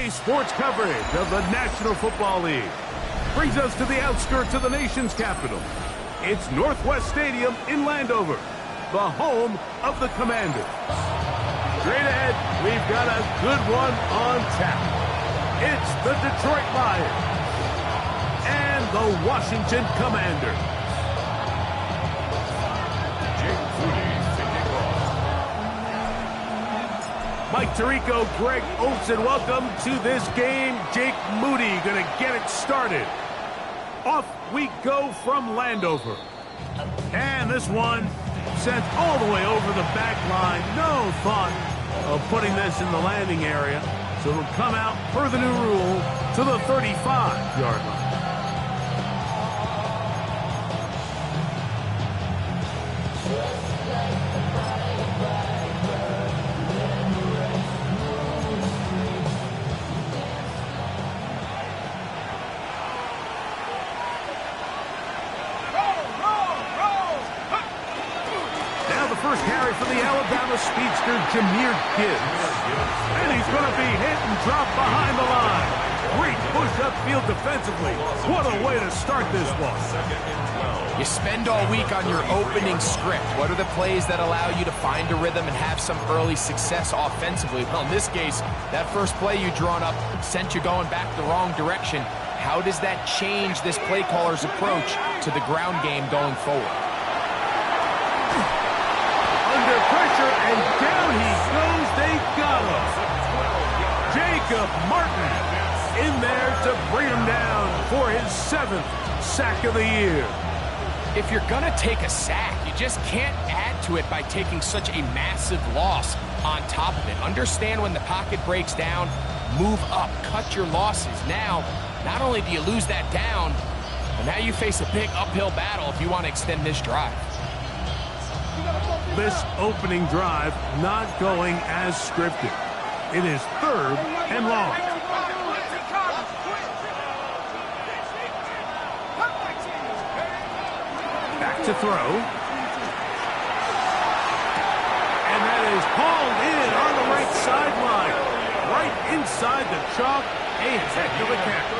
Day sports coverage of the National Football League brings us to the outskirts of the nation's capital. It's Northwest Stadium in Landover, the home of the Commanders. Straight ahead, we've got a good one on tap. It's the Detroit Lions and the Washington Commanders. Mike Tirico, Greg Olsen, welcome to this game. Jake Moody going to get it started. Off we go from Landover. And this one sent all the way over the back line. No thought of putting this in the landing area. So it'll come out per the new rule to the 35-yard line. First carry for the Alabama speedster, Jahmyr Gibbs. And he's going to be hit and dropped behind the line. Great push upfield defensively. What a way to start this one. You spend all week on your opening script. What are the plays that allow you to find a rhythm and have some early success offensively? Well, in this case, that first play you drawn up sent you going back the wrong direction. How does that change this play caller's approach to the ground game going forward? Under pressure, and down he goes. They got him. Jacob Martin in there to bring him down for his 7th sack of the year. If you're going to take a sack, you just can't add to it by taking such a massive loss on top of it. Understand when the pocket breaks down, move up, cut your losses. Now, not only do you lose that down, but now you face a big uphill battle if you want to extend this drive. This opening drive not going as scripted. It is 3rd and long. Back to throw. And that is hauled in on the right sideline. Right inside the chalk. A heck of a catch.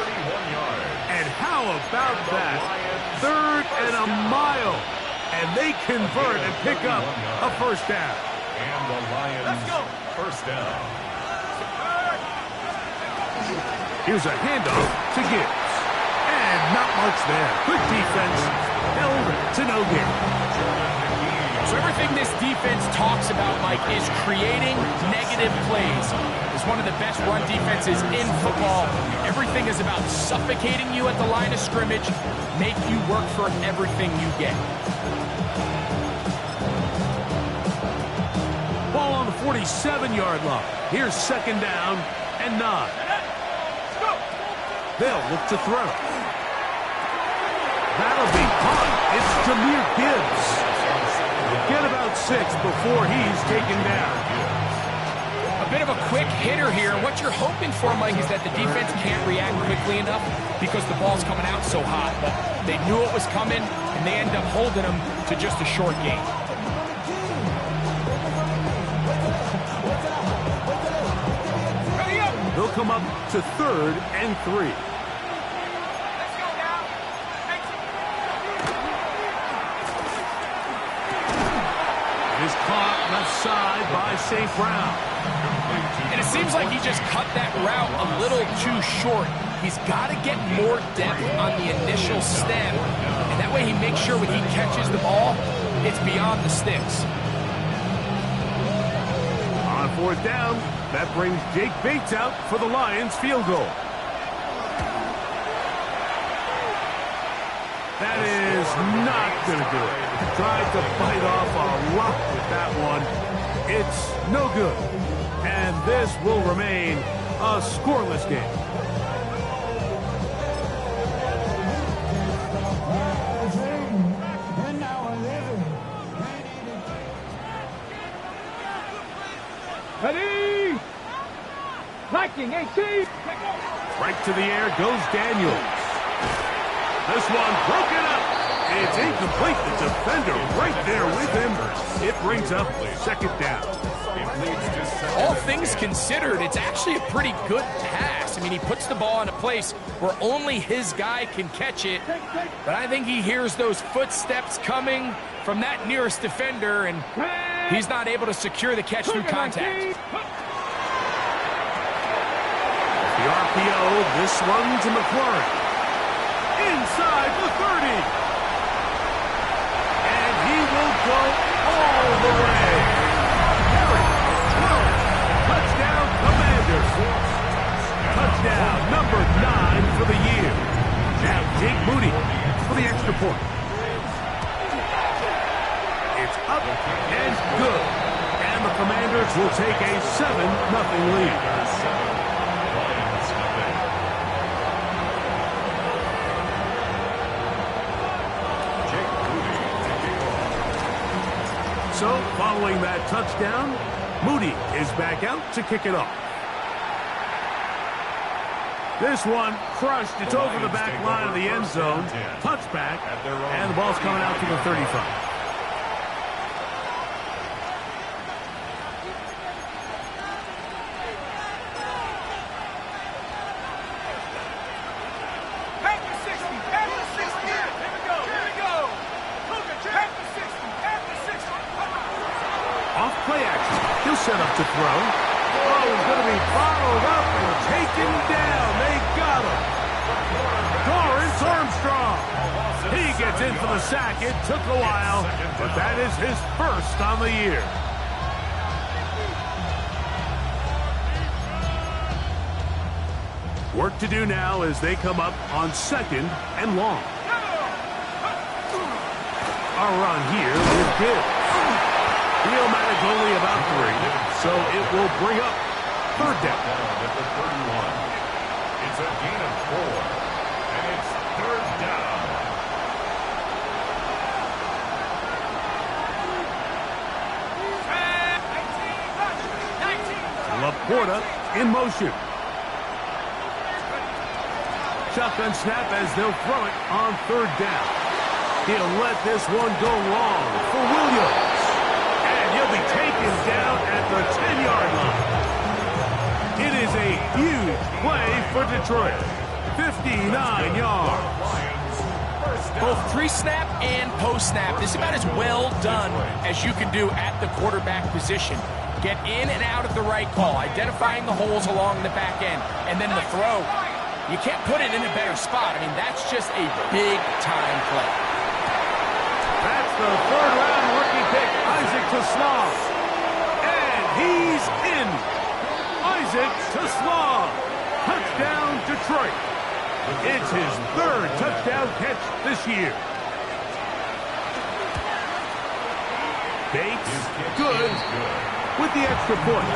And how about that? 3rd and a mile. And they convert and pick up a first down. And the Lions first down. Here's a handoff to Gibbs. And not much there. Good defense. Held to no gain. So everything this defense talks about, Mike, is creating negative plays. It's one of the best run defenses in football. Everything is about suffocating you at the line of scrimmage, make you work for everything you get. Ball on the 47-yard line. Here's 2nd down and 9. They'll look to throw. That'll be caught. It's Jahmyr Gibbs. Get about 6 before he's taken down. A bit of a quick hitter here. What you're hoping for, Mike, is that the defense can't react quickly enough because the ball's coming out so hot. But they knew it was coming, and they end up holding them to just a short gain. They'll come up to 3rd and 3. It is caught left side by St. Brown. And it seems like he just cut that route a little too short. He's got to get more depth on the initial stem. And that way he makes sure when he catches the ball, it's beyond the sticks. On 4th down, that brings Jake Bates out for the Lions field goal. That is not going to do it. Tried to bite off a rock with that one. It's no good. And this will remain a scoreless game. Ready? Liking 18. Right to the air goes Daniels. This one broken up. It's incomplete. The defender right there with him. It brings up second down. All things considered, it's actually a pretty good pass. I mean, he puts the ball in a place where only his guy can catch it. But I think he hears those footsteps coming from that nearest defender, and he's not able to secure the catch through contact. The RPO, this one to McLaurin. Inside the 30. And he will go all the way. Touchdown, Commanders. Touchdown, number 9 for the year. Now Jake Moody for the extra point. It's up and good. And the Commanders will take a 7-0 lead. So, following that touchdown, Moody is back out to kick it off. This one crushed. It's over the back line of the end zone. Touchback, and the ball's coming out to the 35. Play action. He'll set up to throw. Oh, he's going to be followed up and taken down. They got him. Dorrance Armstrong. He gets in for the sack. It took a while, but that is his first on the year. Work to do now as they come up on 2nd and long. Our run here is good. He'll manage only about 3, so it will bring up 3rd down. At the 31. It's a gain of 4, and it's 3rd down. Laporta in motion. Shotgun snap as they'll throw it on 3rd down. He'll let this one go long for Williams. He'll be taken down at the 10-yard line. It is a huge play for Detroit. 59 yards. Both pre-snap and post-snap, this is about as well done as you can do at the quarterback position. Get in and out at the right call, identifying the holes along the back end, and then the throw. You can't put it in a better spot. I mean, that's just a big-time play. That's the 3rd-round rookie pick, Isaac Toslav. And he's in. Isaac Toslav. Touchdown, Detroit. It's his 3rd touchdown catch this year. Bates, good, with the extra point.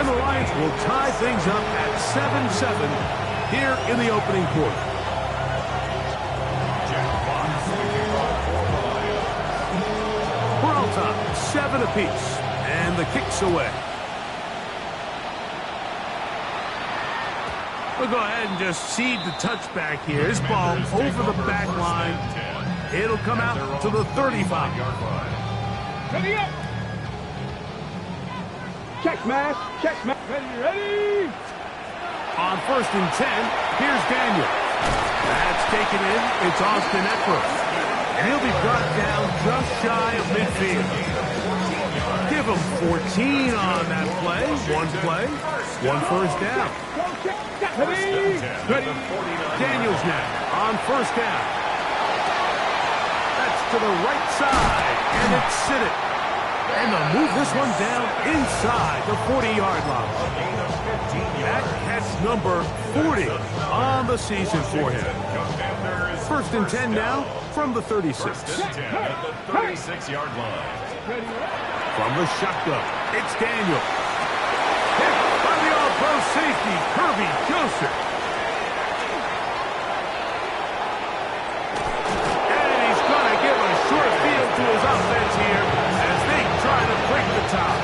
And the Lions will tie things up at 7-7 here in the opening quarter. We're all tied, 7 apiece, and the kick's away. We'll go ahead and just cede the touchback here. This ball over the back line. It'll come out to the 35. Ready up. Check smash. Check smash. Ready. On 1st and 10, here's Daniel. That's taken in. It's Austin Eckler. And he'll be brought down just shy of midfield. Give him 14 on that play. 1 first down. Ready. Daniels now on 1st down. That's to the right side, and it's Siddick. And they'll move this one down inside the 40-yard line. That catch number 40 on the season for him. 1st and 10 now from the 36. 36-yard line. From the shotgun, it's Daniel. Hit by the all-pro safety, Kirby Joseph. And he's going to give a short field to his offense here as they try to break the top.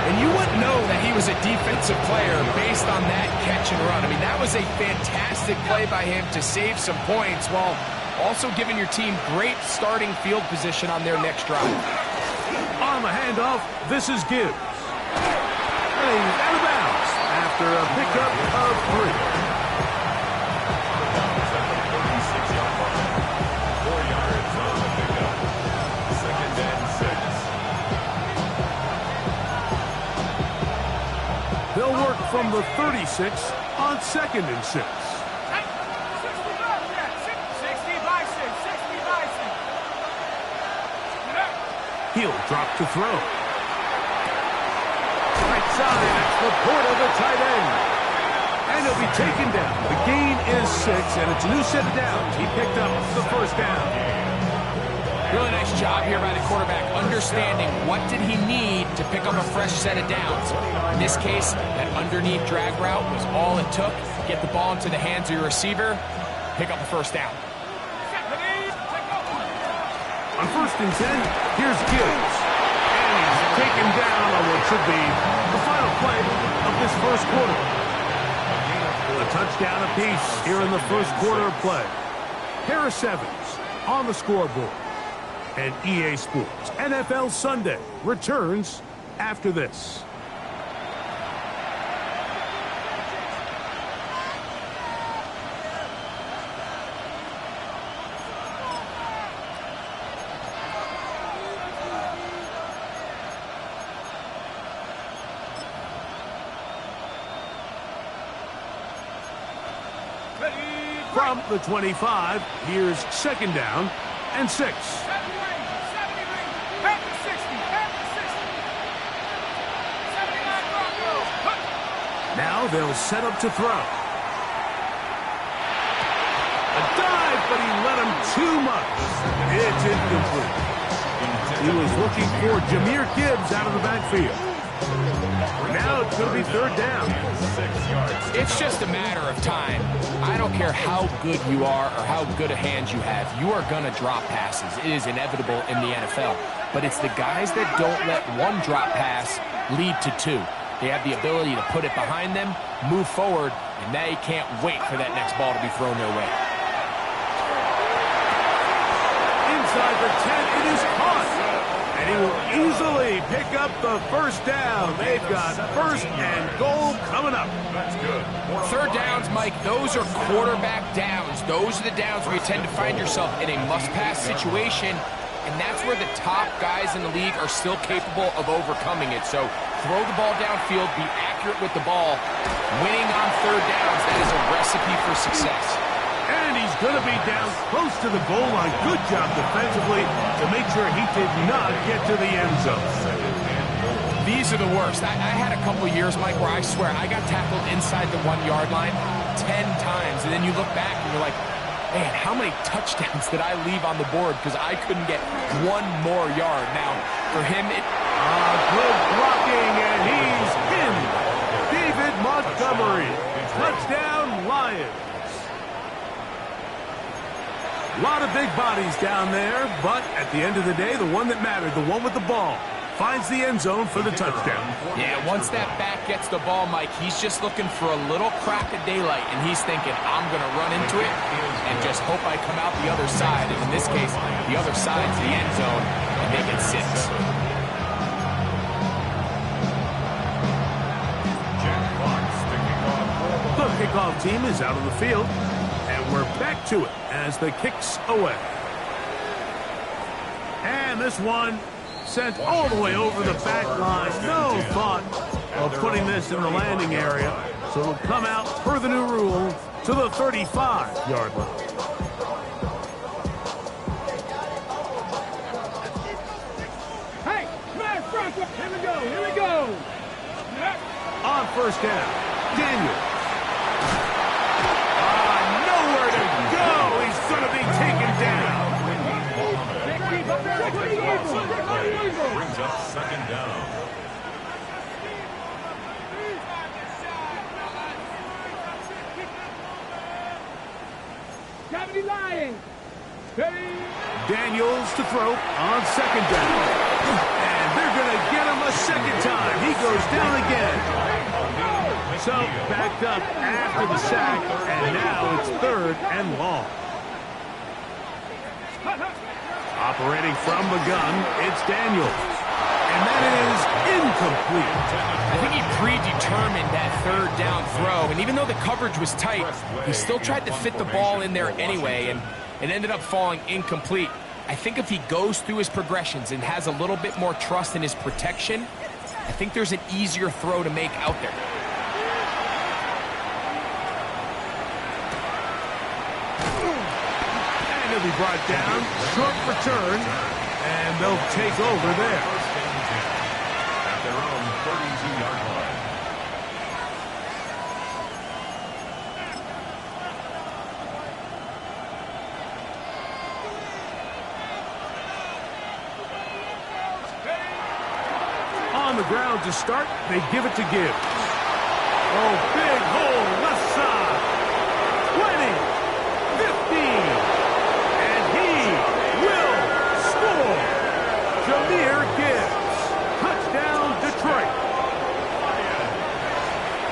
And you wouldn't know that he was a defensive player based on that catch and run. I mean, that was a fantastic play by him to save some points while Also giving your team great starting field position on their next drive. On the handoff, this is Gibbs. And he's out of bounds after a pickup of 3. They'll work from the 36 on 2nd and 6. He'll drop to throw. Right side, that's the port of the tight end. And he'll be taken down. The gain is 6, and it's a new set of downs. He picked up the first down. Really nice job here by the quarterback, understanding what did he need to pick up a fresh set of downs. In this case, that underneath drag route was all it took. Get the ball into the hands of your receiver, pick up a first down. On 1st and 10, here's Gibbs. And he's taken down on what should be the final play of this first quarter. A touchdown apiece here in the first quarter of play. Pair of 7s on the scoreboard. And EA Sports NFL Sunday returns after this. From the 25, here's 2nd down and 6. Now they'll set up to throw. A dive, but he let him too much. It's incomplete. He was looking for Jahmyr Gibbs out of the backfield. Now it's going to be 3rd down. It's just a matter of time. I don't care how good you are or how good a hand you have. You are going to drop passes. It is inevitable in the NFL. But it's the guys that don't let one drop pass lead to 2. They have the ability to put it behind them, move forward, and they can't wait for that next ball to be thrown their way. Inside the 10, it is caught. And he will easily pick up the first down. They've got 1st and goal coming up. That's good. 3rd downs, Mike, those are quarterback downs. Those are the downs where you tend to find yourself in a must-pass situation, and that's where the top guys in the league are still capable of overcoming it. So throw the ball downfield, be accurate with the ball. Winning on 3rd downs, that is a recipe for success. And he's going to be down close to the goal line. Good job defensively to make sure he did not get to the end zone. These are the worst. I had a couple years, Mike, where I swear I got tackled inside the 1-yard line 10 times. And then you look back and you're like, man, how many touchdowns did I leave on the board because I couldn't get 1 more yard? Now, for him, good blocking, and he's in. David Montgomery. Touchdown, Lions. A lot of big bodies down there, but at the end of the day, the one that mattered, the one with the ball, finds the end zone for the touchdown. Yeah, once that back gets the ball, Mike, he's just looking for a little crack of daylight, and he's thinking, I'm going to run into it and just hope I come out the other side. And in this case, the other side's the end zone, and they get 6. The kickoff team is out on the field, and we're back to it as the kick's away. And this one sent all the way over the back line. No thought of putting this in the landing area. So it'll come out per the new rule to the 35-yard line. Hey, smash front. Here we go. Here we go. On 1st down, Daniel. Nowhere to go. He's going to be taken down. Brings up 2nd down. Cavity Lions. Daniels to throw on 2nd down. And they're going to get him a 2nd time. He goes down again. So backed up after the sack, and now it's 3rd and long. Operating from the gun, it's Daniels. And that is incomplete. I think he predetermined that third down throw, and even though the coverage was tight, he still tried to fit the ball in there anyway, and it ended up falling incomplete. I think if he goes through his progressions and has a little bit more trust in his protection, I think there's an easier throw to make out there. And he'll be brought down, short return, and they'll take over there. At their own 32-yard line. On the ground to start, they give it to Gibbs. Oh, big hole, left side. 20, 15, and he will score. Jahmyr Gibbs. Touchdown, Detroit.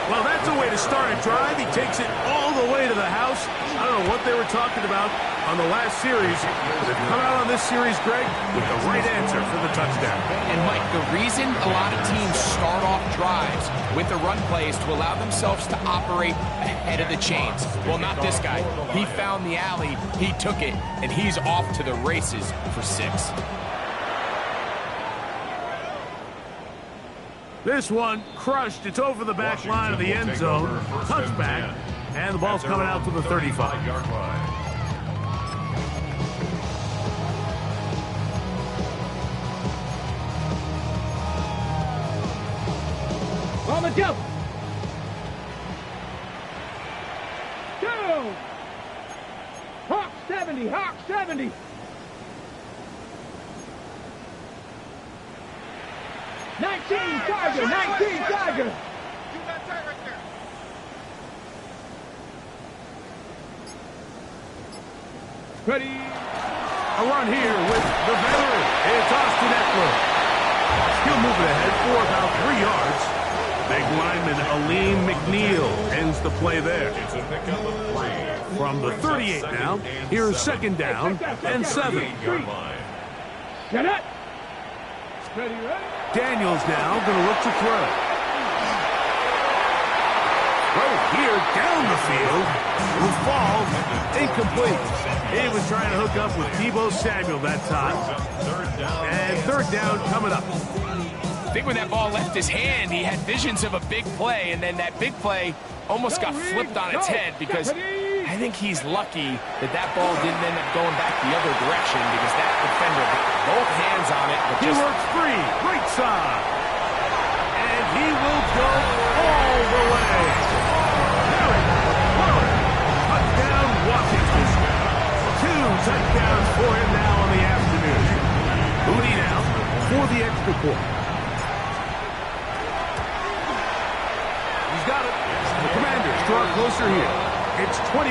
Well, that's a way to start a drive. He takes it all the way to the house. I don't know what they were talking about on the last series. They've come out on this series, Greg, with the right answer for the touchdown. And Mike, the reason a lot of teams start off drives with the run play is to allow themselves to operate ahead of the chains. Well, not this guy. He found the alley, he took it, and he's off to the races for 6. This one crushed. It's over the back line of the end zone. Touchback. And the ball's coming out to the 35. On the jump. 2. Hawk 70. Hawk 70. 19 Tiger. 19 Tiger. Ready. A run here with the veteran. It's Austin Eckler. He'll move it ahead for about 3 yards. Big lineman Aleem McNeil ends the play there. It's a pickup of 3. From the 38 now, here's second down and 7. Get it. Ready, ready. Daniels now going to look to throw. Throw here down the field. Will fall. Incomplete. He was trying to hook up with Deebo Samuel that time. And third down coming up. I think when that ball left his hand, he had visions of a big play, and then that big play almost got flipped on its head because I think he's lucky that that ball didn't end up going back the other direction because that defender got both hands on it. But he works free, right side. And he will go all the way. Touchdown, Washington. 2 touchdowns for him now on the afternoon. Moody now for the extra point. He's got it. The Commanders draw closer here. It's 21-14.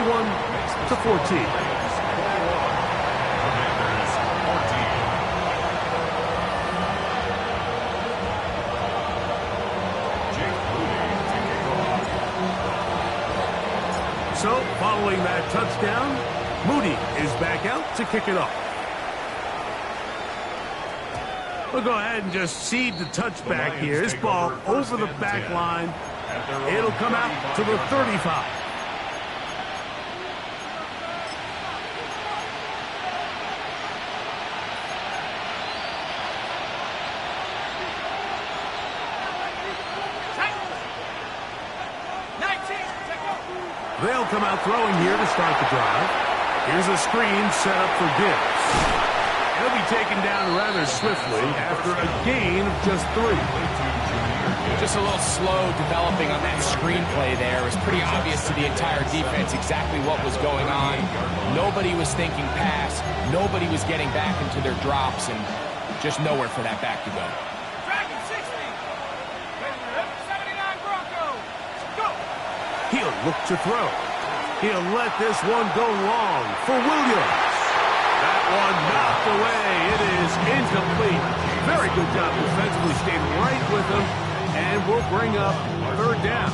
So, following that touchdown, Moody is back out to kick it off. We'll go ahead and just cede the touchback here. This ball over the back line. It'll come out to the 35. They'll come out throwing here to start the drive. Here's a screen set up for Gibbs. He'll be taken down rather swiftly after a gain of just 3. Just a little slow developing on that screenplay there. It was pretty obvious to the entire defense exactly what was going on. Nobody was thinking pass. Nobody was getting back into their drops, and just nowhere for that back to go. Dragon 60. 79 Broncos. Go. He'll look to throw. He'll let this one go long for Williams. That one knocked away. It is incomplete. Very good job defensively. Stayed right with him. And we'll bring up third down.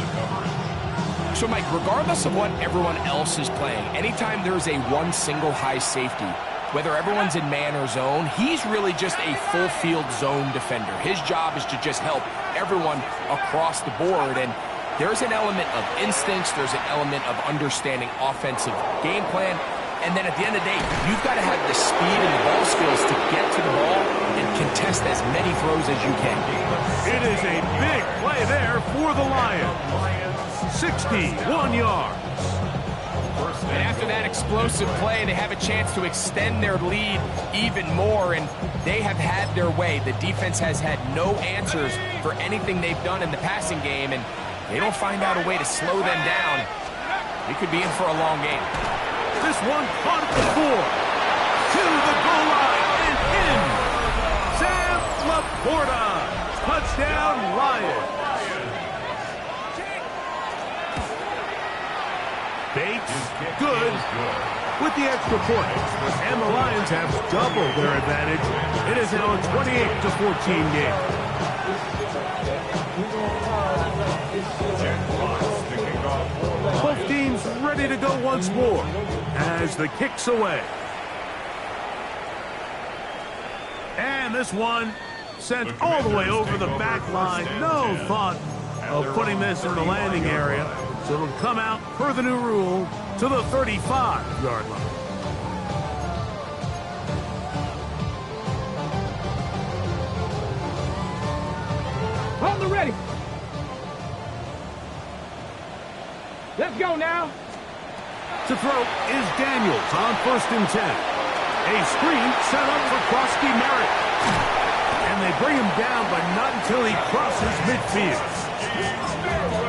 So, Mike, regardless of what everyone else is playing, anytime there's a one single high safety, Whether everyone's in man or zone, he's really just a full field zone defender. His job is to just help everyone across the board, and there's an element of instincts, there's an element of understanding offensive game plan, and then at the end of the day, you've got to have the speed and the ball skills to get to the ball and contest as many throws as you can. It is a big play there for the Lions. 61 yards. And after that explosive play, they have a chance to extend their lead even more, and they have had their way. The defense has had no answers for anything they've done in the passing game, and they don't find out a way to slow them down. We could be in for a long game. This one caught at the 4. To the goal line and in. Sam Laporta. Touchdown, Lions. Bates, good with the extra point. And the Lions have doubled their advantage. It is now a 28-14 game. Both teams ready to go once more as the kick's away. And this one sent all the way over the back line. No thought of putting this in the landing area. So it'll come out per the new rule to the 35-yard line. On the ready. Let's go now. To throw is Daniels on 1st and 10. A screen set up for Krosky Merritt. And they bring him down, but not until he crosses midfield.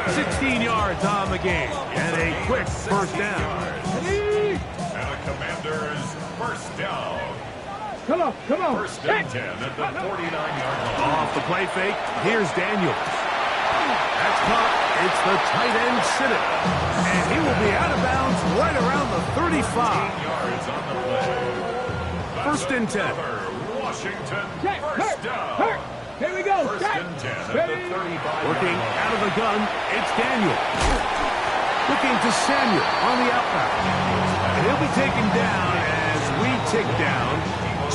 16 yards on the game, and a quick first down. And the Commanders first down. Come on. First and 10 at the 49-yard line. Off the play fake, here's Daniels. That's caught. It's the tight end sit-up. And he will be out of bounds right around the 35. Yards on the play. First and 10. Washington Check. first down. Here we go. First Check. and 10 at the Ready. 35. Working out of the gun, it's Daniel. Looking to Samuel on the outback. And he'll be taken down as we tick down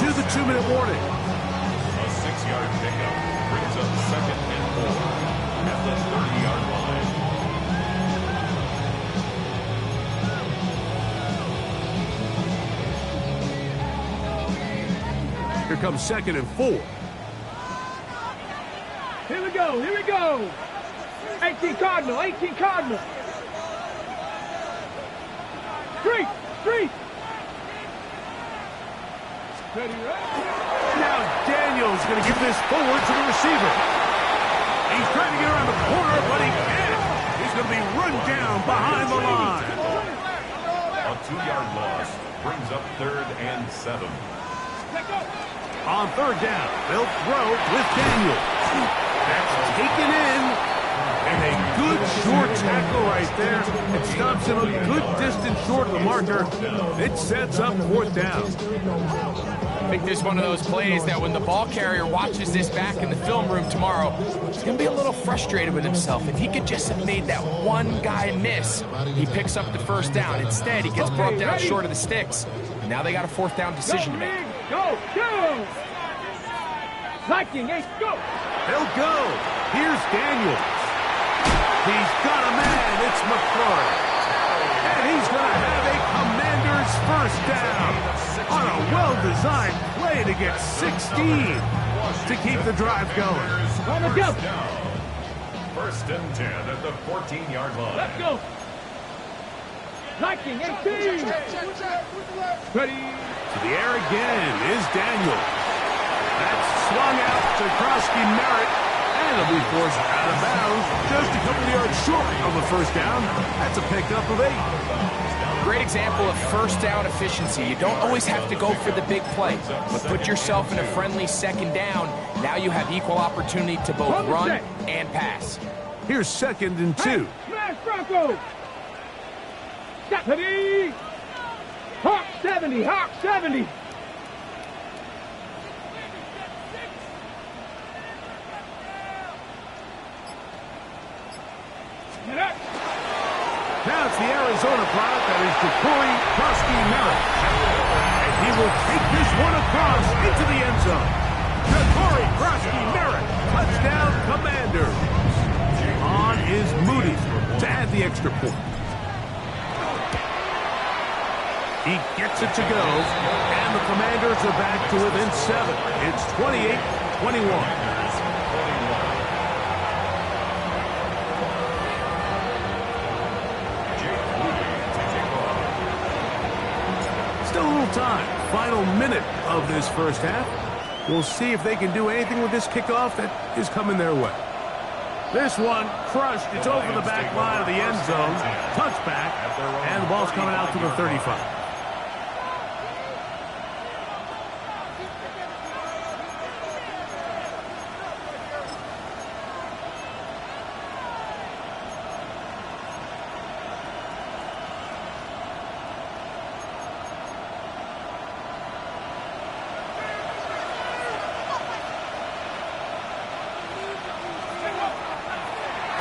to the 2-minute warning. A 6-yard pickup brings up 2nd and 4 at the 30-yard line. Here comes 2nd and 4. Here we go. 18 Cardinal. Street. Ready, Now Daniels going to give this forward to the receiver. He's trying to get around the corner, but he can't. He's going to be run down behind the line. A 2-yard loss brings up 3rd and 7. On 3rd down, they'll throw with Daniels. That's taken in. And a good short tackle right there. It stops him a good distance short of the marker. It sets up 4th down. I think this is one of those plays that when the ball carrier watches this back in the film room tomorrow, he's going to be a little frustrated with himself. If he could just have made that one guy miss, he picks up the first down. Instead, he gets brought down short of the sticks. And now they got a 4th down decision to make. Go. Viking, hey, go. They'll go. Here's Daniels. He's got a man. It's McCrory. And he's going to have a Commander's first down on a well-designed play to get 16 to keep the drive going. On the jump. First and 10 at the 14-yard line. Let's go. Viking, 18. Ready. To the air again is Daniels. That's swung out to Krosky Merritt. And it'll be forced out of bounds just a couple yards short of the first down. That's a pickup of 8. Great example of first down efficiency. You don't always have to go for the big play, but put yourself in a friendly 2nd down. Now you have equal opportunity to both run and pass. Here's 2nd and 2. Smash Bronco. Ready. Hawk 70. Now it's the Arizona product that is Corey Krosky Merritt. And he will take one across into the end zone. Corey Merritt, touchdown Commanders. On is Moody to add the extra point. He gets it to go, and the Commanders are back to within 7. It's 28-21. Still a little time. Final minute of this first half. We'll see if they can do anything with this kickoff that is coming their way. This one crushed. It's over the back line of the end zone. Touchback, and the ball's coming out to the 35.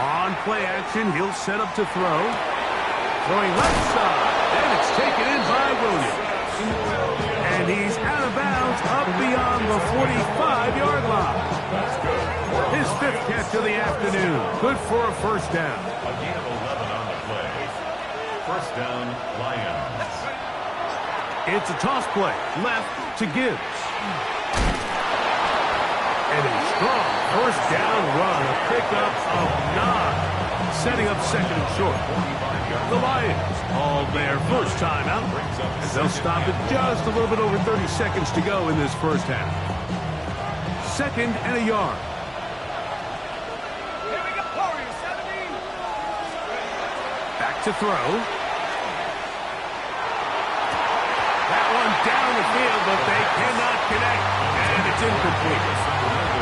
On play action, he'll set up to throw. Throwing left side, and it's taken in by Williams. And he's out of bounds up beyond the 45-yard line. His 5th catch of the afternoon. Good for a first down. A gain of 11 on the play. First down, Lions. It's a toss play, left to Gibbs. And a strong first down run, a pickup of 9, setting up second and short. The Lions called their first timeout, as they'll stop it just a little bit over 30 seconds to go in this first half. 2nd and a yard. Back to throw. That one down the field, but they cannot connect, and it's incomplete.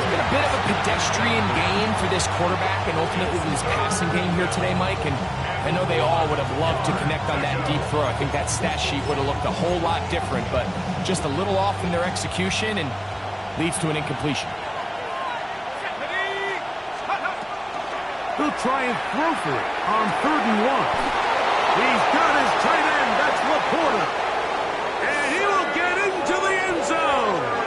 Been a bit of a pedestrian game for this quarterback and ultimately this passing game here today, Mike, and I know they all would have loved to connect on that deep throw. I think that stat sheet would have looked a whole lot different, but just a little off in their execution and leads to an incompletion. He'll try and throw for it on 3rd and 1. He's got his tight end, that's Laporta, and he will get into the end zone.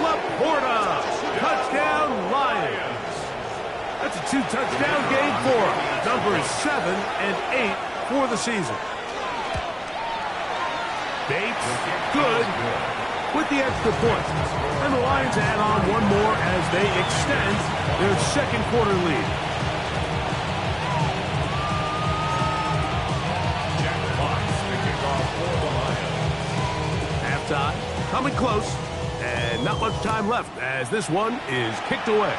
Laporta, touchdown Lions. That's a 2-touchdown game for him. Numbers 7 and 8 for the season. Bates, good with the extra point. And the Lions add on one more as they extend their second quarter lead. Halftime, coming close. And not much time left as this one is kicked away.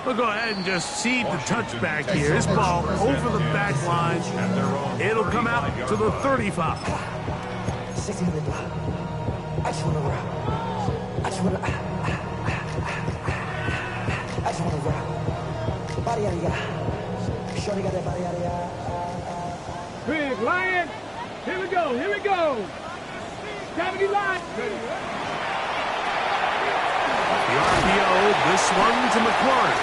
We'll go ahead and just cede the touchback here. This ball over the back line. It'll come out to the 35. Big Lion. Here we go. Here we go. Gravity line. The RPO, this one to McLaurin.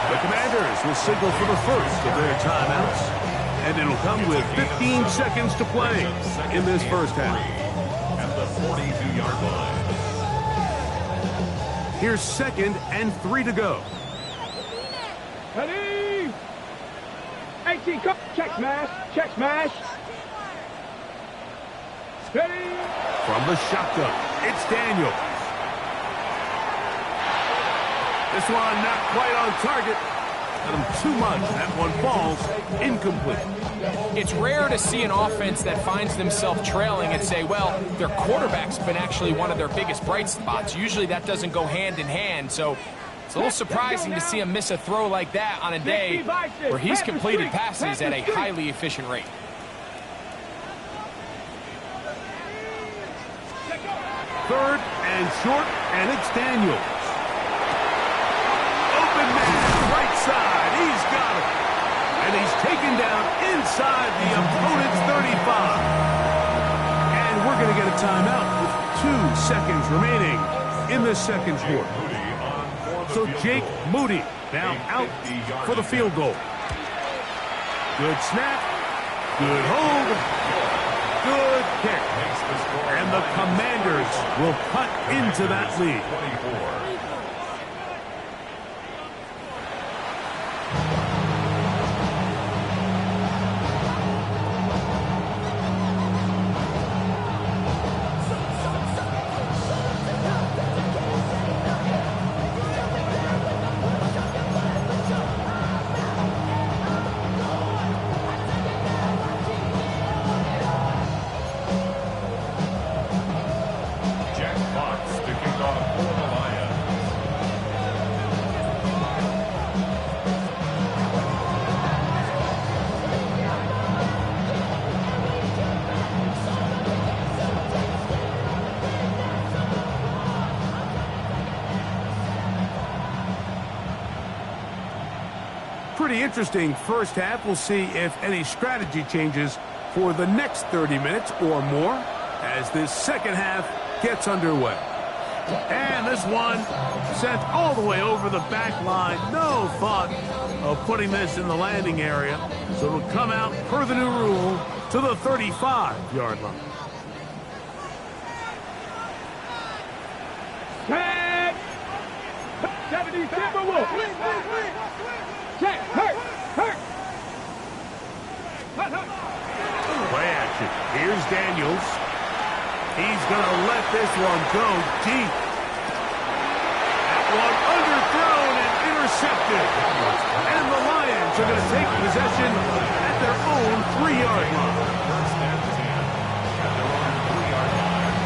The Commanders will signal for the first of their timeouts, and it'll come with 15 seconds to play in this first half. At the 42-yard line. Here's 2nd and 3 to go. Ready? 18, come. Check smash. Check smash. Ready? From the shotgun, it's Daniel. This one not quite on target. Got him too much. That one falls incomplete. It's rare to see an offense that finds themselves trailing and say, well, their quarterback's been actually one of their biggest bright spots. Usually that doesn't go hand in hand, so it's a little surprising to see him miss a throw like that on a day where he's completed passes at a highly efficient rate. Third and short, and it's Daniels. Open man, right side. He's got it. And he's taken down inside the opponent's 35. And we're going to get a timeout with 2 seconds remaining in this second quarter. So Jake Moody now out for the field goal. Good snap. Good hold. Good kick. And the Commanders will cut into that lead. 24. Pretty interesting first half. We'll see if any strategy changes for the next 30 minutes or more as this second half gets underway. And this one sent all the way over the back line. No thought of putting this in the landing area. So it'll come out per the new rule to the 35-yard line. Tag! 70 Timberwolves! Check! Hurt! Play action. Here's Daniels. He's going to let this one go deep. That one underthrown and intercepted. And the Lions are going to take possession at their own 3-yard line. First and 10 at their own 3-yard line.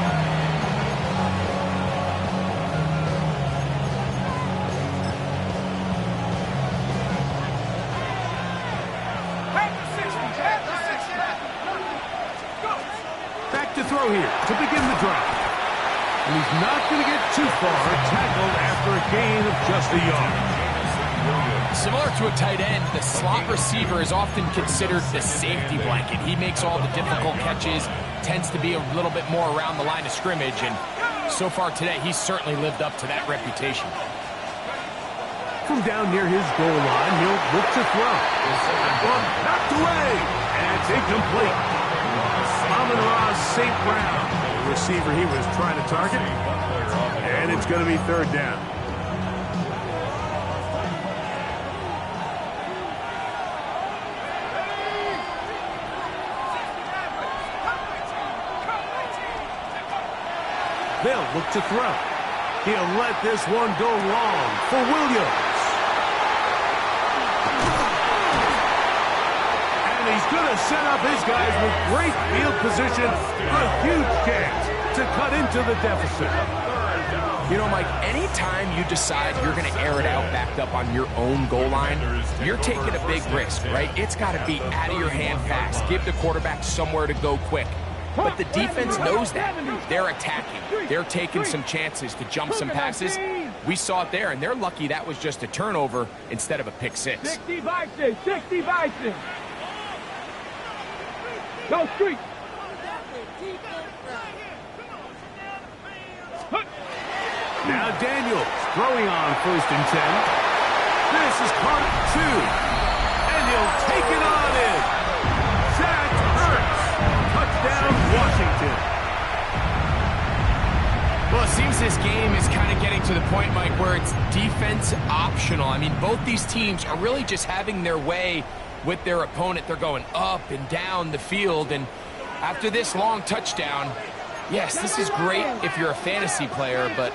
Back to throw here to begin the drive. And he's not going to get too far, tackled after a gain of just a yard. Similar to a tight end, the slot receiver is often considered the safety blanket. He makes all the difficult catches, tends to be a little bit more around the line of scrimmage, and so far today, he's certainly lived up to that reputation. From down near his goal line, he'll look to throw. That one knocked away, and it's incomplete. Amon-Ra St. Brown, the receiver he was trying to target, and it's going to be third down. They'll look to throw. He'll let this one go long for Williams. And he's going to set up his guys with great field position. A huge chance to cut into the deficit. You know, Mike, anytime you decide you're going to air it out backed up on your own goal line, you're taking a big risk, right? It's got to be out of your hand fast. Give the quarterback somewhere to go quick. But the defense knows that. They're attacking. They're taking some chances to jump some passes. We saw it there, and they're lucky that was just a turnover instead of a pick six. 60 Bison! 60 Bison! Go street! Now Daniels throwing on 1st and 10. This is caught at 2. And he'll take it on in. Zach Ertz. Touchdown, Washington. Well, it seems this game is kind of getting to the point, Mike, where it's defense optional. I mean, both these teams are really just having their way with their opponent. They're going up and down the field, and after this long touchdown, yes, this is great if you're a fantasy player, but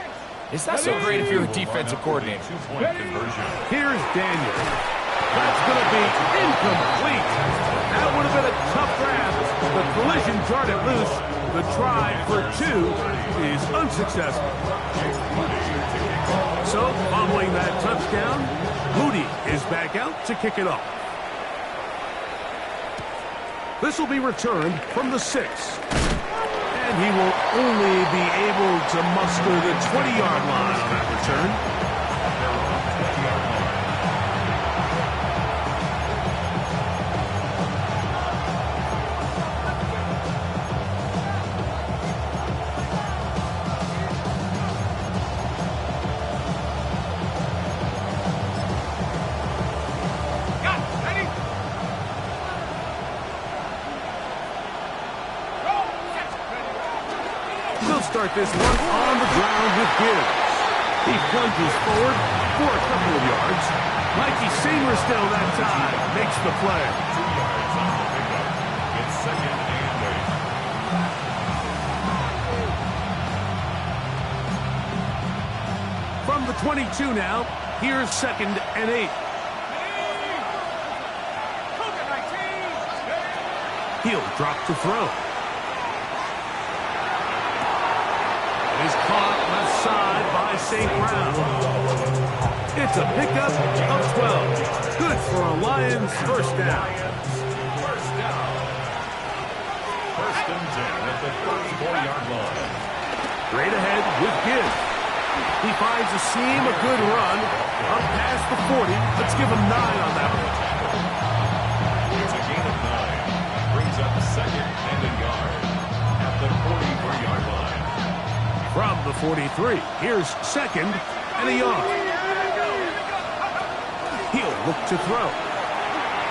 it's not so great if you're a defensive coordinator. Here's Daniel. That's going to be incomplete. That would have been a tough grab. The collision jarred it loose. The try for 2 is unsuccessful. So, following that touchdown, Moody is back out to kick it off. This will be returned from the 6. And he will only be able to muster the 20-yard line on that return. start this one on the ground with Gibbs. He plunges forward for a couple of yards. Mikey Singer still that time makes the play. 2 yards on the pickup. It's second and 8. From the 22 now, here's second and 8. He'll drop to throw. He's caught left side by St. Brown. It's a pickup of 12. Good for a Lions first down. First down. First and 10 at the 34-yard line. Straight ahead with Gibbs. He finds a seam, a good run. Up past the 40. Let's give him 9 on that one. It's a gain of 9. Brings up second and a yard at the 43-yard line. From the 43, here's second and a yard. He'll look to throw.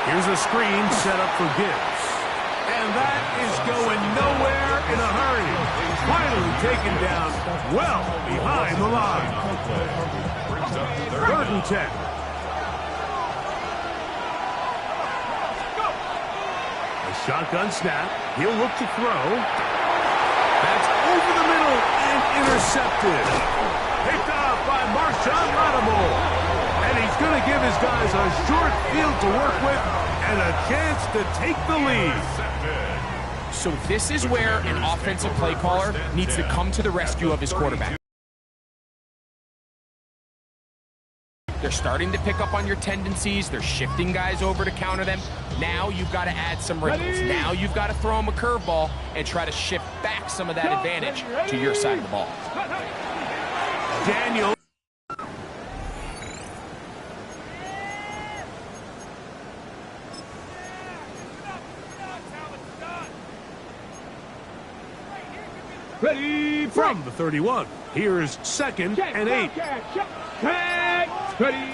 Here's a screen set up for Gibbs. And that is going nowhere in a hurry. Finally taken down well behind the line. Third and 10. A shotgun snap. He'll look to throw. That's over the middle and intercepted. Picked up by Marshawn Lattimore. And he's going to give his guys a short field to work with and a chance to take the lead. So this is where an offensive play caller needs to come to the rescue of his quarterback. They're starting to pick up on your tendencies. They're shifting guys over to counter them. Now you've got to add some wrinkles. Now you've got to throw them a curveball and try to shift back some of that advantage to your side of the ball. Daniel. Ready, From the 31, here's second and 8. Ready.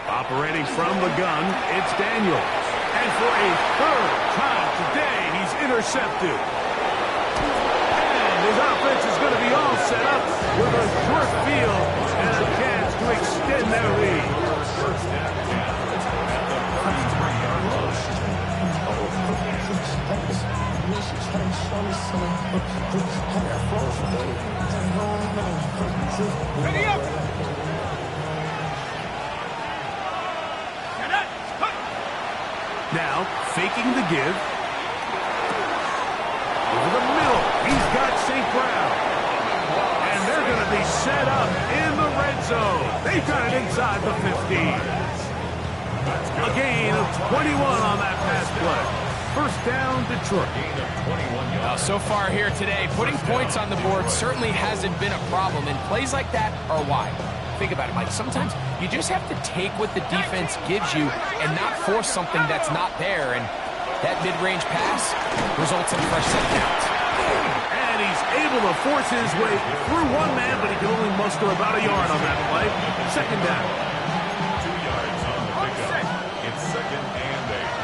Operating from the gun, it's Daniels. And for a third time today, he's intercepted. And his offense is going to be all set up with a short field and a chance to extend their lead. Ready up. Now, faking the give. Over the middle, he's got St. Brown. And they're going to be set up in the red zone. They've got it inside the 15. A gain of 21 on that pass play. First down, Detroit. So far here today, putting points on the board certainly hasn't been a problem, and plays like that are why. Think about it, Mike. Sometimes you just have to take what the defense gives you and not force something that's not there, and that mid-range pass results in a fresh set of downs. And he's able to force his way through one man, but he can only muster about a yard on that play. Second down. 2 yards on the pickup. It's second and 8.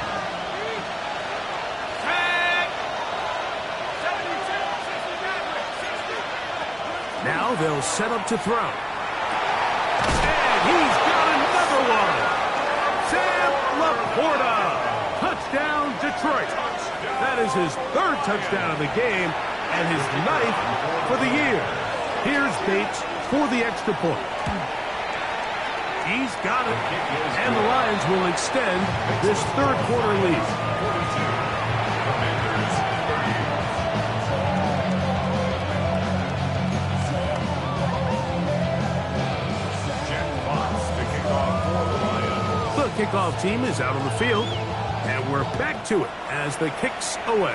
Now they'll set up to throw. And he's got another one. Sam Laporta. Touchdown, Detroit. That is his third touchdown of the game and his 9th for the year. Here's Bates for the extra point. He's got it. And the Lions will extend this third quarter lead. The kickoff team is out on the field, and we're back to it as the kick's away.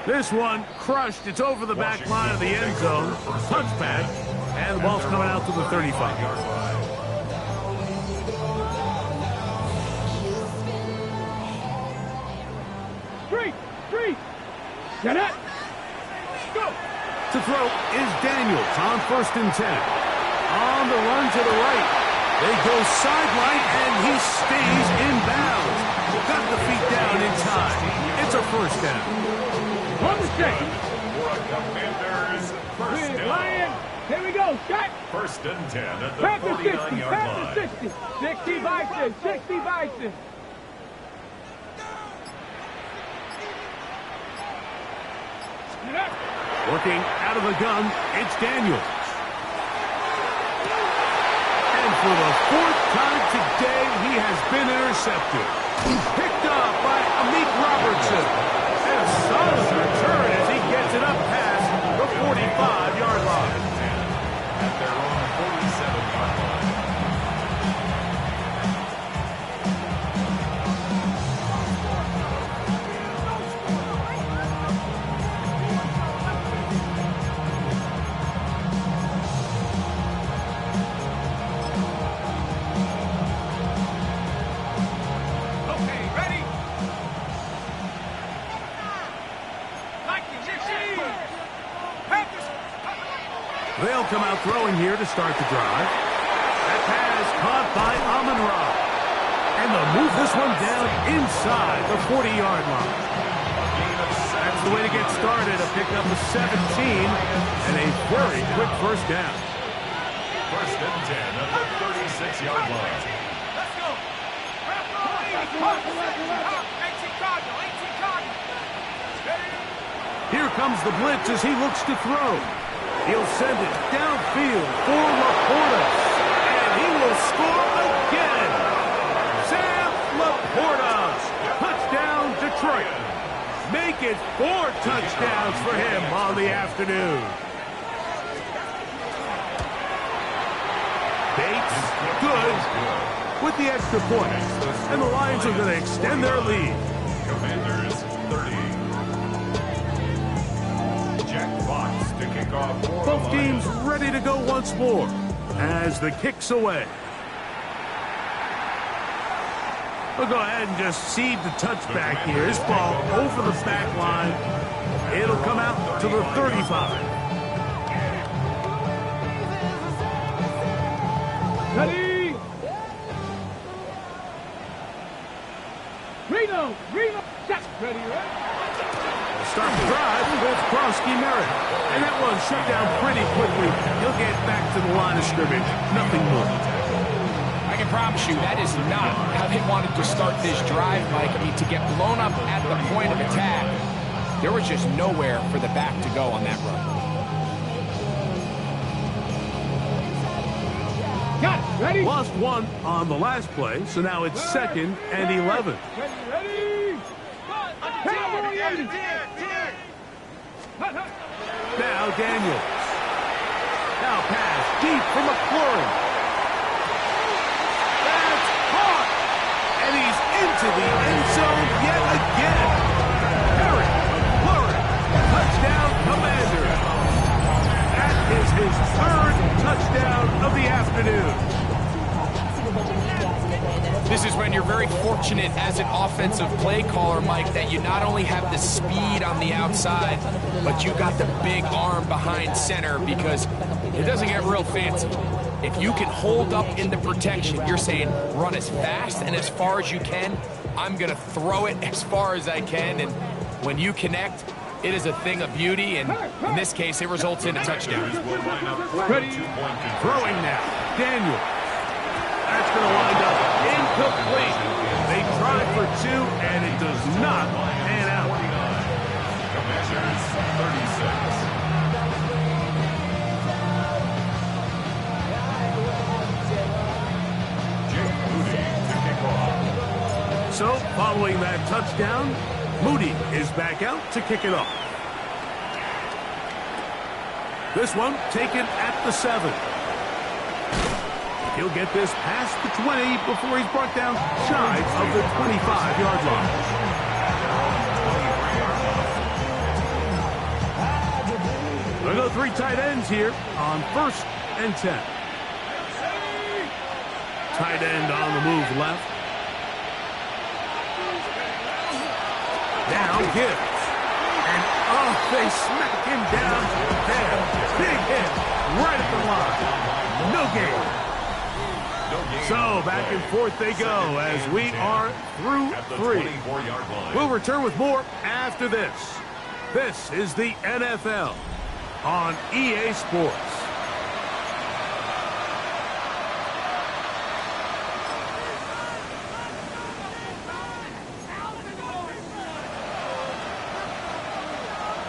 This one crushed. It's over the back line of the end zone. Touchback, and the ball's coming out to the 35-yard line. Three. Get it. Go. To throw is Daniels on 1st and 10. On the run to the right. They go sideline, and he stays in bounds. Got the feet down in time. It's a first down. On the stage. Commanders, first Big down. Lion. Here we go. Shot. First and 10 at the Panthers 60. 49-yard line. Panthers 60. 60 Bison. 60 Bison. Working out of the gun, it's Daniels. And for the fourth time today, he has been intercepted. Picked up by Amik Robertson. And a solid return as he gets it up past the 45-yard line. At their own 47-yard line. They'll come out throwing here to start the drive. That pass caught by Amon-Ra. And they'll move this one down inside the 40-yard line. That's the way to get started. A pickup of 17 and a very quick first down. First and 10 at the 36-yard line. Let's go. Here comes the blitz as he looks to throw. He'll send it downfield for Laporta. And he will score again. Sam Laporta. Touchdown, Detroit. Make it 4 touchdowns for him on the afternoon. Bates, good, with the extra point. And the Lions are going to extend their lead. Commanders 30. Jack Fox to kick off for Both the teams Lions. ready to go once more as the kick's away. We'll go ahead and just seed the touchback here. This ball over the back line. It'll come out to the 35. Ready. Reno. Shot. Ready, right? Start the drive with Krosky Merritt. And that one shut down pretty quickly. He'll get back to the line of scrimmage. Nothing more. I can promise you that is not how they wanted to start this drive, Mike. I mean, to get blown up at the point of attack, there was just nowhere for the back to go on that run. Got it. Ready. Lost one on the last play, so now it's 2nd and 11. Ready. Cowboy 80. Now Daniels. Now pass deep for McLaurin. That's caught. And he's into the end zone yet again. Harry McLaurin. Touchdown, Commander. That is his 3rd touchdown of the afternoon. This is when you're very fortunate as an offensive play caller, Mike, that you not only have the speed on the outside, but you got the big arm behind center, because it doesn't get real fancy. If you can hold up in the protection, you're saying run as fast and as far as you can. I'm going to throw it as far as I can, and when you connect, it is a thing of beauty, and in this case, it results in a touchdown. Ready. Throwing now. Daniel. That's going to wind up incomplete. They tried for 2, and it does not pan out. Commanders 36. Jake Moody to kick off. So, following that touchdown, Moody is back out to kick it off. This one taken at the 7. He'll get this past the 20 before he's brought down shy of the 25-yard line. We'll go 3 tight ends here on 1st and 10. Tight end on the move left. Now Gibbs. And they smack him down there. Big hit right at the line. No gain. So back and forth they go as we are through 3. We'll return with more after this. This is the NFL on EA Sports.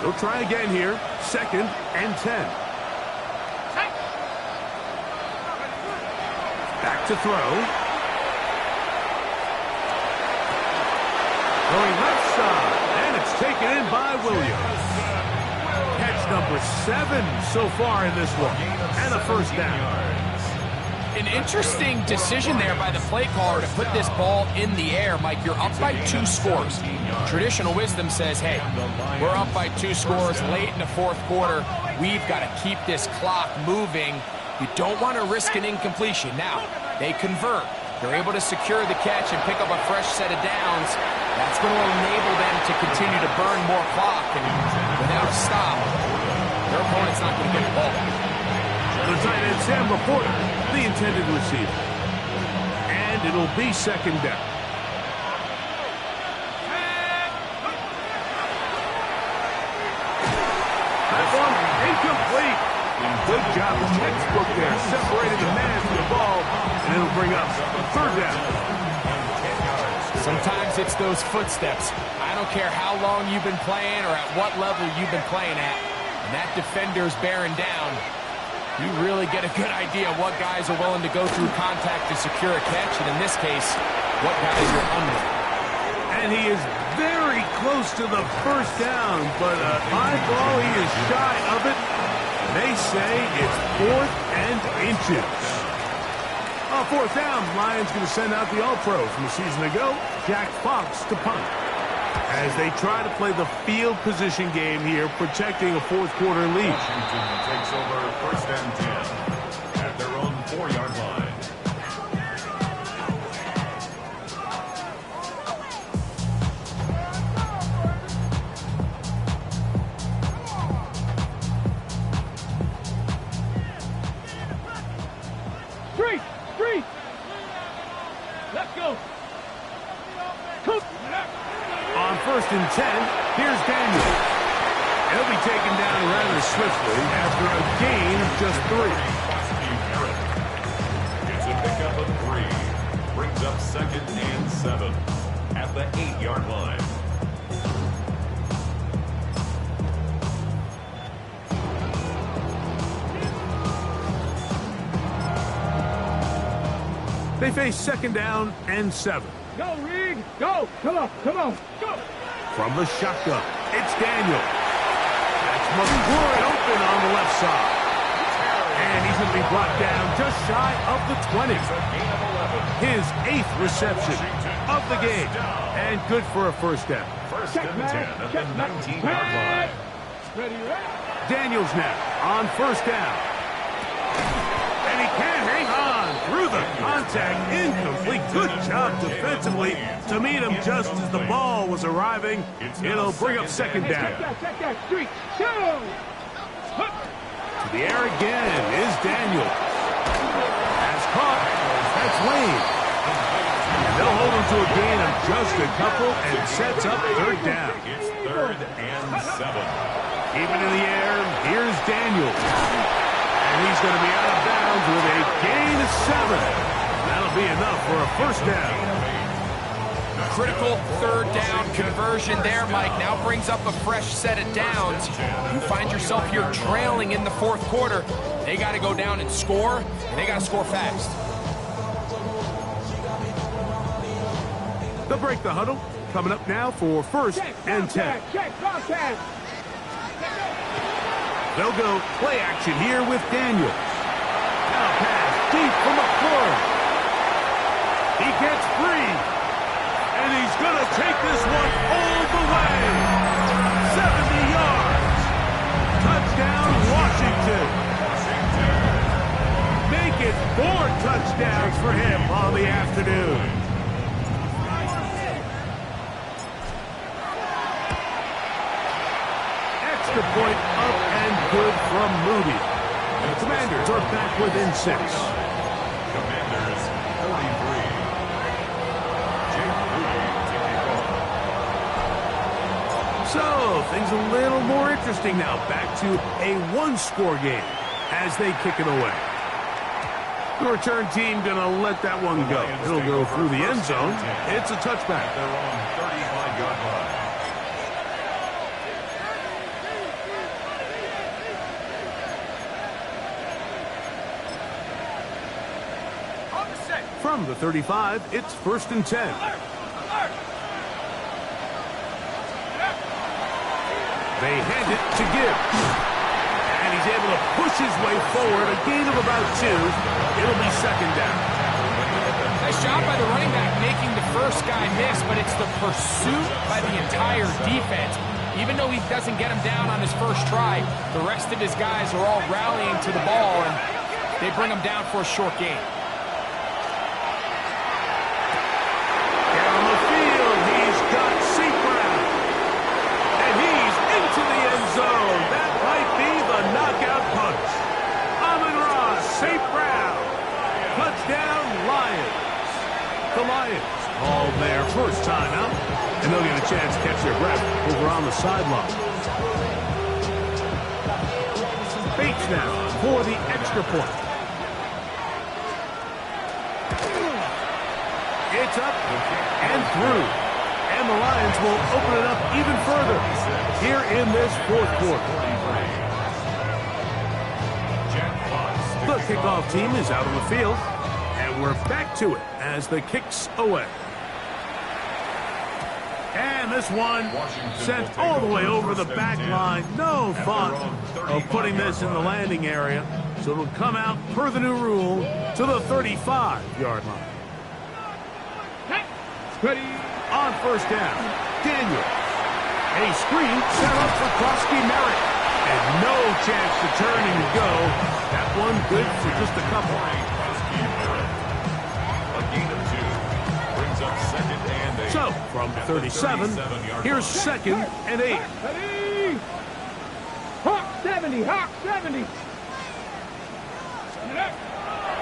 They'll try again here. 2nd and 10. Back to throw. Going left side, and it's taken in by Williams. Catch number 7 so far in this one, and a first down. An interesting decision there by the play caller to put this ball in the air. Mike, you're up by 2 scores. Traditional wisdom says, hey, we're up by 2 scores late in the 4th quarter. We've got to keep this clock moving. You don't want to risk an incompletion. Now, they convert. They're able to secure the catch and pick up a fresh set of downs. That's going to enable them to continue to burn more clock. And without a stop, their opponent's not going to get the ball back. The tight end, Sam Laporta, the intended receiver. And it'll be 2nd down. That one incomplete. Good job, textbook there, separating the man from the ball, and it'll bring up 3rd down. Sometimes it's those footsteps. I don't care how long you've been playing or at what level you've been playing at, and that defender's bearing down. You really get a good idea of what guys are willing to go through contact to secure a catch, and in this case, what guys are under. And he is very close to the first down, but high ball, he is shy of it. They say it's 4th and inches. On 4th down, Lions going to send out the All-Pro from a season ago, Jack Fox, to punt. As they try to play the field position game here, protecting a 4th quarter lead. Washington takes over 1st and 10 at their own 4-yard line. Three. Let's go. On 1st and 10, here's Daniel. He'll be taken down rather swiftly after a gain of just 3. It's a pickup of 3. Brings up 2nd and 7 at the 8-yard line. They face 2nd down and 7. Go, Reed. Go. Come on. Go. From the shotgun, it's Daniel. That's McCoy open on the left side. And he's going to be brought down just shy of the 20. His 8th reception of the game. And good for a first down. 1st and 10 at the 19-yard line. Ready. Daniels now on 1st down. And he can't hang on through the contact. Incomplete. Good job defensively to meet him just as the ball was arriving. It'll bring up 2nd down. Check that. 3, 2. To the air again is Daniels. Has caught. That's Wayne. And they'll hold him to a gain of just a couple and sets up 3rd down. It's 3rd and 7. Even in the air, here's Daniels. And he's going to be out of bounds with a gain of 7. That'll be enough for a first down. Critical 3rd down conversion there, Mike. Now brings up a fresh set of downs. You find yourself here trailing in the 4th quarter. They got to go down and score, and they got to score fast. They'll break the huddle. Coming up now for 1st and 10. They'll go play action here with Daniels. Now pass deep for McCoy. He gets free. And he's going to take this one all the way. 70 yards. Touchdown, Washington. Make it 4 touchdowns for him on the afternoon. Extra point up and good from Moody. The Commanders are back within 6. Commanders 43. Jake Moody taking off. So, go. Things a little more interesting now. Back to a one-score game as they kick it away. The return team going to let that one go. It'll go through the end zone. It's a touchback. They're on 35-yard line. From the 35, it's 1st and 10. They hand it to Gibbs. And he's able to push his way forward. A gain of about 2. It'll be 2nd down. Nice job by the running back making the first guy miss, but it's the pursuit by the entire defense. Even though he doesn't get him down on his first try, the rest of his guys are all rallying to the ball, and they bring him down for a short gain. Down the field, he's got St. Brown. And he's into the end zone. That might be the knockout punch. Amon-Ra St. Brown. Touchdown, Lions. The Lions call their first timeout, and they'll get a chance to catch their breath over on the sideline. Bates now for the extra point. It's up and through. And the Lions will open it up even further here in this fourth quarter. The kickoff team is out on the field, and we're back to it as the kick's away. And this one sent all the way over the back line. No thought of putting this in the landing area, so it'll come out per the new rule to the 35-yard line. Ready. On first down, Daniel. A screen set up for Krosky Merritt. And no chance to turn and go. That one good for just a couple. A gain of 2. Brings up 2nd and 8. So, from 37, here's 2nd and 8. Ready. Hawk 70. Hawk 70.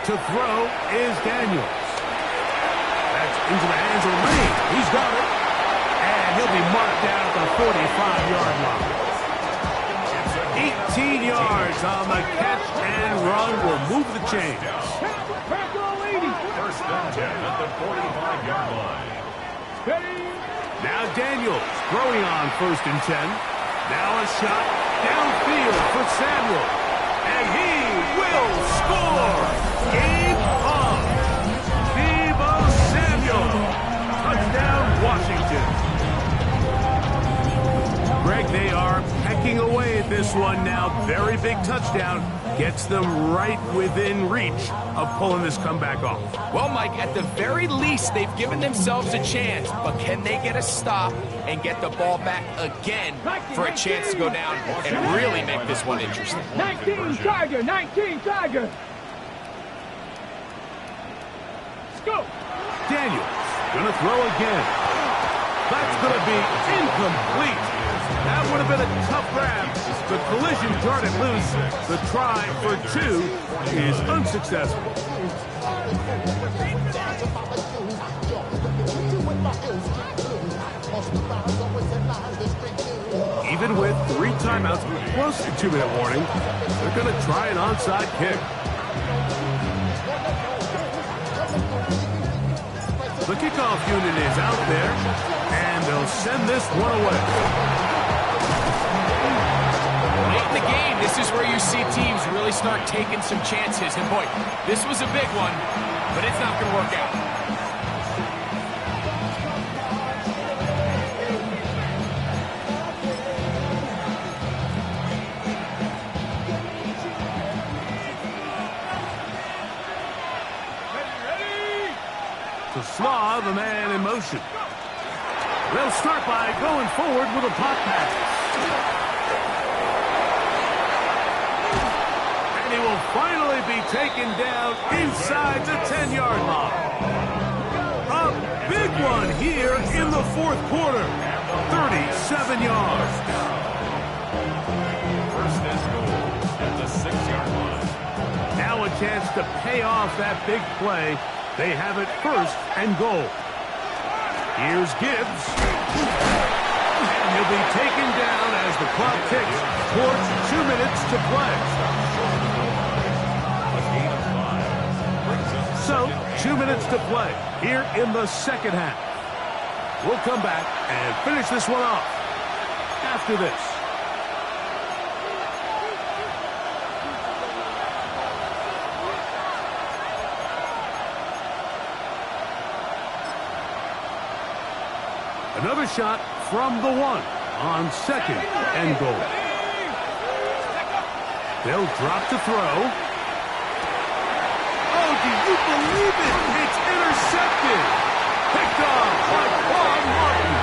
To throw is Daniels. That's into the hands of Lane. He's got it. And he'll be marked down at the 45-yard line. 18 yards on the catch and run will move the chains. First and 10 at the 45-yard line. Now Daniels throwing on 1st and 10. Now a shot downfield for Samuel. And he will score. Game on. Deebo Samuel. Touchdown, Washington. Greg, they are pecking away at this one now. Very big touchdown. Gets them right within reach of pulling this comeback off. Well, Mike, at the very least, they've given themselves a chance, but can they get a stop and get the ball back again for a chance to go down and really make this one interesting? 19 Tiger, 19 Tiger. Let's go. Daniels gonna throw again. That's gonna be incomplete. That would have been a tough grab. The collision turned it loose. The try for 2 is unsuccessful. Even with 3 timeouts plus a 2-minute warning, they're going to try an onside kick. The kickoff unit is out there, and they'll send this one away. Late in the game, this is where you see teams really start taking some chances. And boy, this was a big one, but it's not going to work out. To Slav, a man in motion. They'll start by going forward with a pop pass. And he will finally be taken down inside the 10-yard line. A big one here in the fourth quarter. 37 yards. First and goal at the 6-yard line. Now a chance to pay off that big play. They have it 1st and goal. Here's Gibbs. And he'll be taken down as the clock ticks towards 2 minutes to play. So, 2 minutes to play here in the second half. We'll come back and finish this one off after this. Another shot from the one on second and goal. They'll drop to throw. Oh, do you believe it? It's intercepted. Picked off by Bob Martin.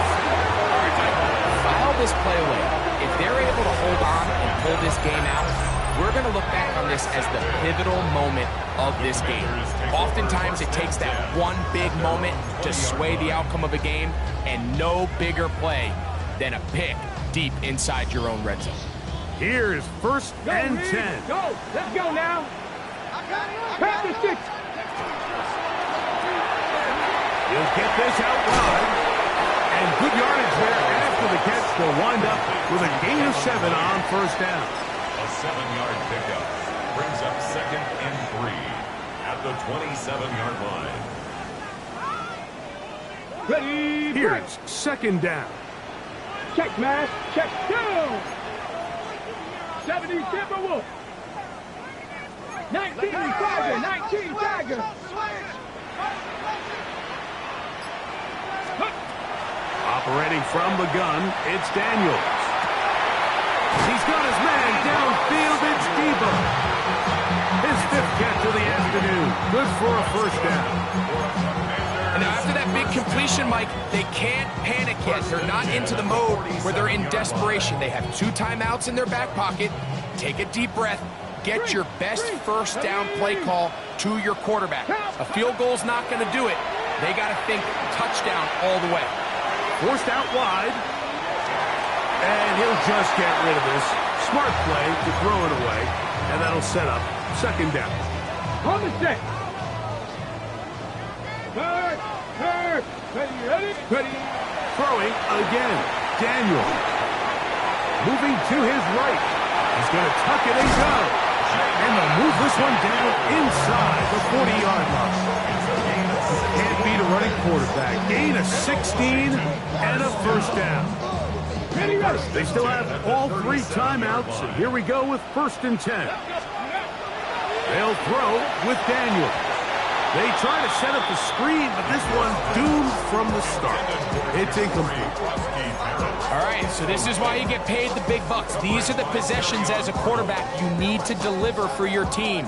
File this play away. If they're able to hold on and pull this game out, we're going to look back on this as the pivotal moment of this game. Oftentimes, it takes that one big moment to sway the outcome of a game, and no bigger play than a pick deep inside your own red zone. Here's first and 10. Go. Let's go now. Pass the stick. He'll get this out wide. And good yardage there after the catch. They'll wind up with a gain of 7 on first down. A 7-yard pickup brings up second and 3 at the 27-yard line. Ready. Here's second down. Check, Mash. Check. Down. 70 Timberwolves. 19 Tiger. 19 Tiger. Operating from the gun, it's Daniels. He's got his man downfield. It's Debo. His 5th catch of the afternoon. Good for a first down. And now after that big completion, Mike, they can't panic yet. They're not into the mode where they're in desperation. They have 2 timeouts in their back pocket. Take a deep breath. Get your best first down play call to your quarterback. A field goal's not going to do it. They got to think touchdown all the way. Forced out wide. And he'll just get rid of this. Smart play to throw it away. And that'll set up second down. On the set. Third. Ready. Throwing again. Daniel. Moving to his right. He's going to tuck it and go. And they'll move this one down inside the 40-yard line. Can't beat a running quarterback. Gain of 16 and a first down. They still have all 3 timeouts. And here we go with first and 10. They'll throw with Daniel. They try to set up the screen, but this one doomed from the start. It's incomplete. All right, so this is why you get paid the big bucks. These are the possessions as a quarterback you need to deliver for your team.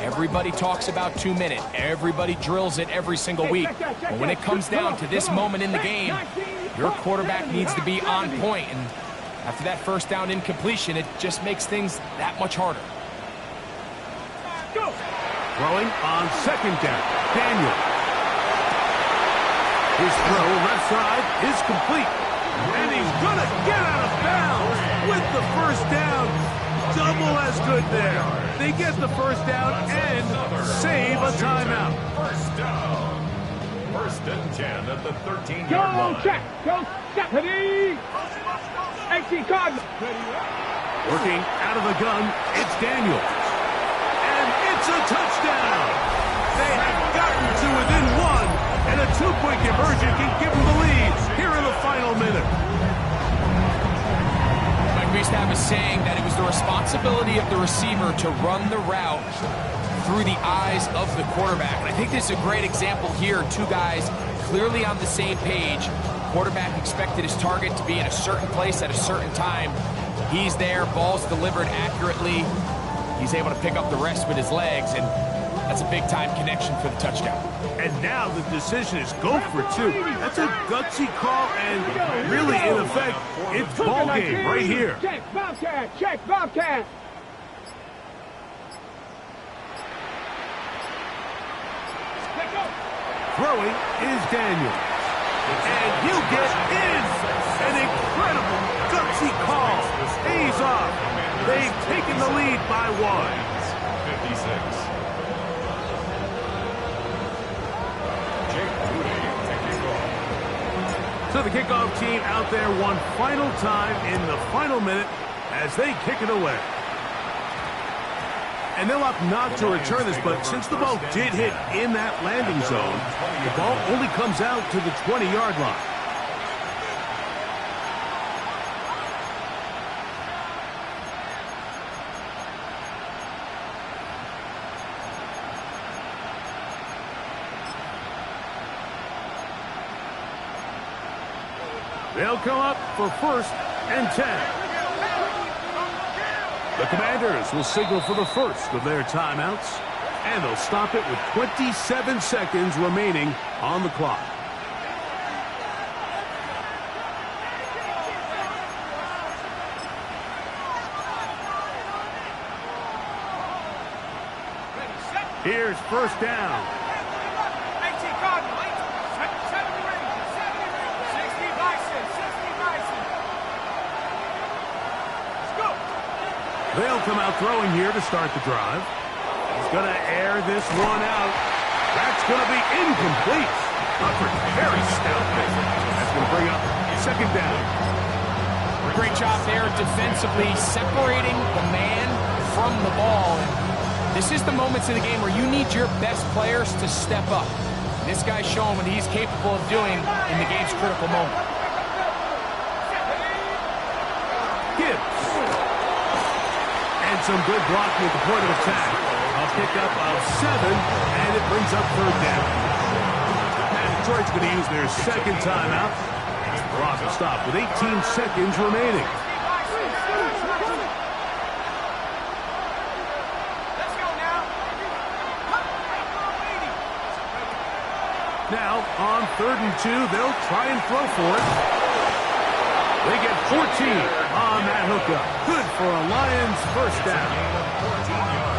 Everybody talks about 2 minutes. Everybody drills it every single week. But when it comes down to this moment in the game, your quarterback needs to be on point. And after that first down incompletion, it just makes things that much harder. Throwing on second down. Daniel. His throw left side is complete. And he's going to get out of bounds with the first down. Double as good there. They get the first down and save a timeout. First down. First and 10 at the 13-yard line. Go check. Go step. Ready. 18 Cardinal. Working out of the gun, it's Daniel. And it's a touchdown. They have gotten to within 1, and a 2-point conversion can give them the lead here in the final minute. Mike, we used to have a saying that it was the responsibility of the receiver to run the route through the eyes of the quarterback. And I think this is a great example here. 2 guys clearly on the same page. Quarterback expected his target to be in a certain place at a certain time. He's there, ball's delivered accurately. He's able to pick up the rest with his legs, and that's a big-time connection for the touchdown. And now the decision is go for 2. That's a gutsy call, and really, in effect, it's ball game right here. Check, Bobcat. Check, Bobcat. Throwing is Daniel. And he'll get in. An incredible gutsy call. Pays off. They've taken the lead by 1. 56. Jake Moody taking off. So the kickoff team out there one final time in the final minute as they kick it away. And they'll opt not to return this, but since the ball did hit in that landing zone, the ball only comes out to the 20-yard line. They'll come up for 1st and 10. The Commanders will signal for the first of their timeouts, and they'll stop it with 27 seconds remaining on the clock. Here's 1st down. They'll come out throwing here to start the drive. He's going to air this one out. That's going to be incomplete. Very stout. That's going to bring up 2nd down. Great job there defensively, separating the man from the ball. And this is the moments in the game where you need your best players to step up. This guy's showing what he's capable of doing in the game's critical moment. Gibbs. And some good blocking at the point of attack. A pickup of 7, and it brings up 3rd down. And Detroit's going to use their 2nd timeout. Clock will stop with 18 seconds remaining. Now, on 3rd and 2, they'll try and throw for it. They get 14 on that hookup. Good for a Lions 1st down.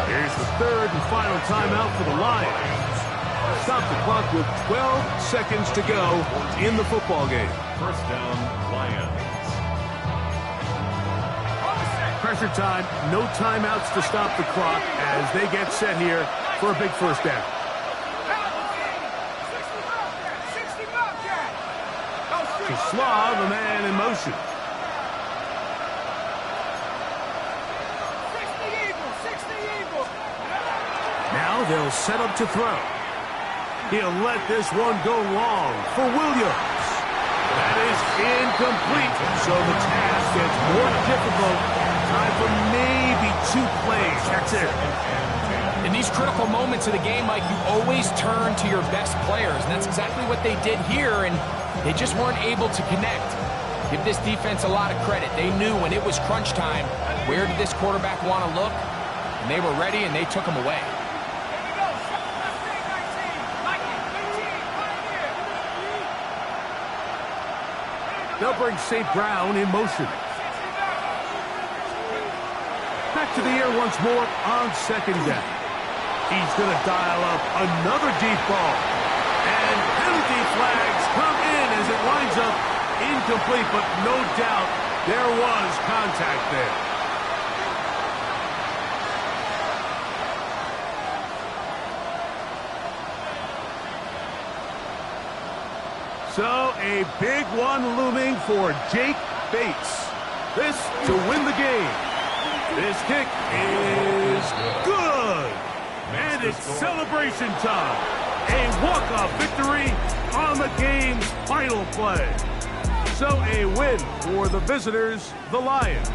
Here's the 3rd and final timeout for the Lions. Stop the clock with 12 seconds to go in the football game. 1st down, Lions. Pressure time, no timeouts to stop the clock as they get set here for a big 1st down. To Slav, the man in motion. Now they'll set up to throw. He'll let this one go long for Williams. That is incomplete. So the task gets more difficult. Time for maybe 2 plays. That's it. In these critical moments of the game, Mike, you always turn to your best players, and that's exactly what they did here, and they just weren't able to connect. Give this defense a lot of credit. They knew when it was crunch time, where did this quarterback want to look, and they were ready, and they took him away. They'll bring St. Brown in motion. Back to the air once more on 2nd down. He's going to dial up another deep ball. And penalty flags come in as it winds up incomplete, but no doubt there was contact there. So a big one looming for Jake Bates. This to win the game. This kick is good. And it's celebration time. A walk-off victory on the game's final play. So a win for the visitors, the Lions.